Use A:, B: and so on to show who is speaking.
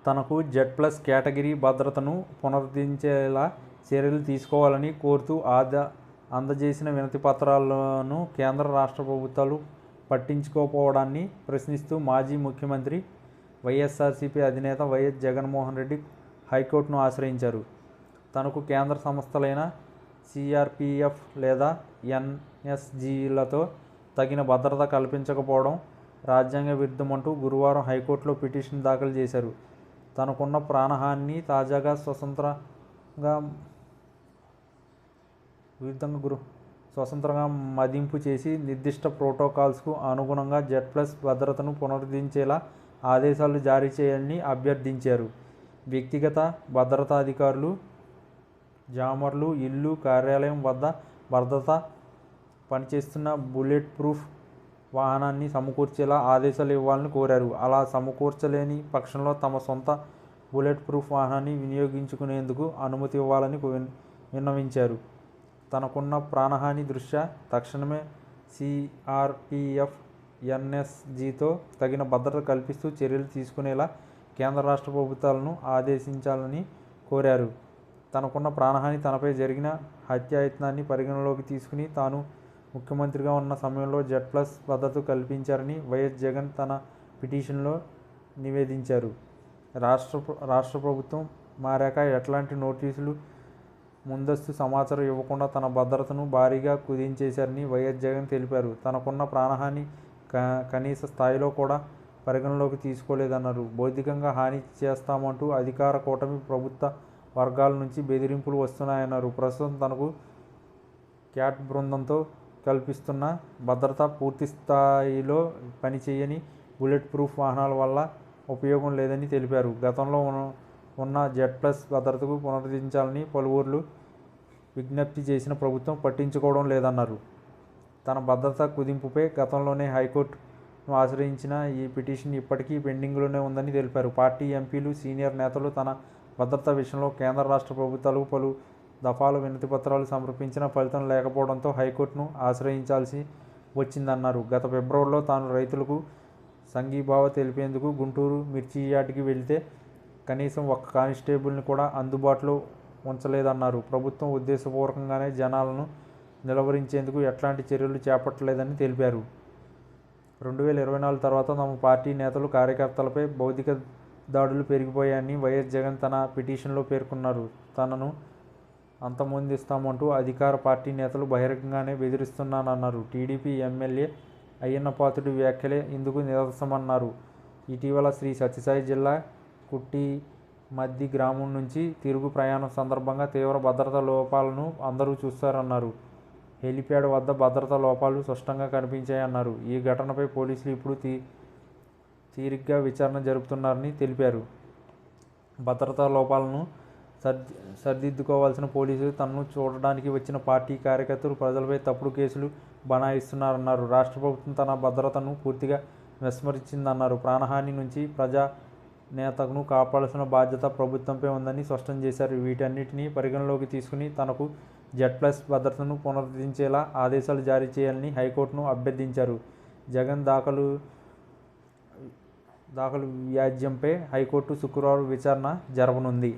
A: తనకు Z+ category భద్రతను పునరుద్ధరించేలా చర్యలు తీసుకోవాలని కోరుతూ అందజేసిన వినతిపత్రాలను కేంద్ర రాష్ట్ర ప్రభుత్వాలు పట్టించుకోకపోవడాన్ని ప్రశ్నిస్తూ మాజీ ముఖ్యమంత్రి వైఎస్ఆర్సీపీ అధినేత వైఎస్ జగన్మోహన్ రెడ్డి హైకోర్టును ఆశ్రయించారు. తనకు కేంద్ర సంస్థలైన సిఆర్పిఎఫ్ లేదా ఎన్ఎస్జీలతో తగిన భద్రత కల్పించకపోవడం రాజ్యాంగ విరుద్ధమంటూ గురువారం హైకోర్టులో పిటిషన్ దాఖలు చేశారు. తనకున్న ప్రాణహానిని తాజాగా స్వతంత్రంగా మదింపు చేసి నిర్దిష్ట ప్రోటోకాల్స్కు అనుగుణంగా జెడ్+ భద్రతను పునరుద్ధరించేలా ఆదేశాలు జారీ చేయాలని అభ్యర్థించారు. వ్యక్తిగత భద్రతాధికారులు, జామర్లు ఇల్లు, కార్యాలయం వద్ద భద్రత పనిచేస్తున్న బుల్లెట్ ప్రూఫ్ వాహనాన్ని సమకూర్చేలా ఆదేశాలు ఇవ్వాలని కోరారు. అలా సమకూర్చలేని పక్షంలో తమ సొంత బుల్లెట్ ప్రూఫ్ వాహనాన్ని వినియోగించుకునేందుకు అనుమతి ఇవ్వాలని విన్నవించారు. తనకున్న ప్రాణహాని దృష్ట్యా తక్షణమే సిఆర్పిఎఫ్, ఎన్ఎస్జీతో తగిన భద్రత కల్పిస్తూ చర్యలు తీసుకునేలా కేంద్ర రాష్ట్ర ప్రభుత్వాలను ఆదేశించాలని కోరారు. తనకున్న ప్రాణహాని, తనపై జరిగిన హత్యాయత్నాన్ని పరిగణలోకి తీసుకుని తాను ముఖ్యమంత్రిగా ఉన్న సమయంలో జెడ్+ భద్రత కల్పించారని వైఎస్ జగన్ తన పిటిషన్లో నివేదించారు. రాష్ట్ర ప్రభుత్వం మారాక ఎట్లాంటి నోటీసులు, ముందస్తు సమాచారం ఇవ్వకుండా తన భద్రతను భారీగా కుదించేశారని వైఎస్ జగన్ తెలిపారు. తనకున్న ప్రాణహాని కనీస స్థాయిలో కూడా పరిగణలోకి తీసుకోలేదన్నారు. భౌతికంగా హాని చేస్తామంటూ అధికార కూటమి ప్రభుత్వ వర్గాల నుంచి బెదిరింపులు వస్తున్నాయన్నారు. ప్రస్తుతం తనకు క్యాట్ బృందంతో కల్పిస్తున్న భద్రత పూర్తి స్థాయిలో పనిచేయని బుల్లెట్ ప్రూఫ్ వాహనాల వల్ల ఉపయోగం లేదని తెలిపారు. గతంలో ఉన్న జెడ్+ భద్రతకు పునరుద్ధరించాలని పలువురు విజ్ఞప్తి చేసిన ప్రభుత్వం పట్టించుకోవడం లేదన్నారు. తన భద్రత కుదింపుపై గతంలోనే హైకోర్టును ఆశ్రయించిన ఈ పిటిషన్ ఇప్పటికీ పెండింగ్లోనే ఉందని తెలిపారు. పార్టీ ఎంపీలు, సీనియర్ నేతలు తన భద్రత విషయంలో కేంద్ర రాష్ట్ర ప్రభుత్వాలకు పలు దఫాలు వినతిపత్రాలు సమర్పించిన ఫలితం లేకపోవడంతో హైకోర్టును ఆశ్రయించాల్సి వచ్చిందన్నారు. గత ఫిబ్రవరిలో తాను రైతులకు సంఘీభావ తెలిపేందుకు గుంటూరు మిర్చియార్డుకి వెళితే కనీసం ఒక్క కానిస్టేబుల్ని కూడా అందుబాటులో ఉంచలేదన్నారు. ప్రభుత్వం ఉద్దేశపూర్వకంగానే జనాలను నిలువరించేందుకు ఎట్లాంటి చర్యలు చేపట్టలేదని తెలిపారు. 2024 తర్వాత తమ పార్టీ నేతలు, కార్యకర్తలపై భౌతిక దాడులు పెరిగిపోయాయని వైఎస్ జగన్ తన పిటిషన్లో పేర్కొన్నారు. తనను అంతమొందిస్తామంటూ అధికార పార్టీ నేతలు బహిరంగంగానే బెదిరిస్తున్నారన్నారు. టీడీపీ ఎమ్మెల్యే అయ్యన్నపాత్రుడి వ్యాఖ్యలే ఇందుకు నిదర్శనమన్నారు. ఇటీవల శ్రీ సత్యసాయి జిల్లా కుట్టిమద్ది గ్రామం నుంచి తిరుగు ప్రయాణం సందర్భంగా తీవ్ర భద్రతా లోపాలను అందరూ చూస్తారన్నారు. హెలిప్యాడ్ వద్ద భద్రతా లోపాలు స్పష్టంగా కనిపించాయన్నారు. ఈ ఘటనపై పోలీసులు ఇప్పుడు తీరిగ్గా విచారణ జరుపుతున్నారని తెలిపారు. భద్రతా లోపాలను సరిదిద్దుకోవాల్సిన పోలీసులు తనను చూడడానికి వచ్చిన పార్టీ కార్యకర్తలు ప్రజలపై తప్పుడు కేసులు బనాయిస్తున్నారన్నారు. రాష్ట్ర ప్రభుత్వం తన భద్రతను పూర్తిగా విస్మరించిందన్నారు. ప్రాణహాని నుంచి ప్రజా నేతను కాపాడాల్సిన బాధ్యత ప్రభుత్వంపై ఉందని స్పష్టం చేశారు. వీటన్నిటినీ పరిగణలోకి తీసుకుని తనకు జెడ్+ భద్రతను పునరుద్ధరించేలా ఆదేశాలు జారీ చేయాలని హైకోర్టును అభ్యర్థించారు. జగన్ దాఖలు వ్యాజ్యంపై హైకోర్టు శుక్రవారం విచారణ జరపనుంది.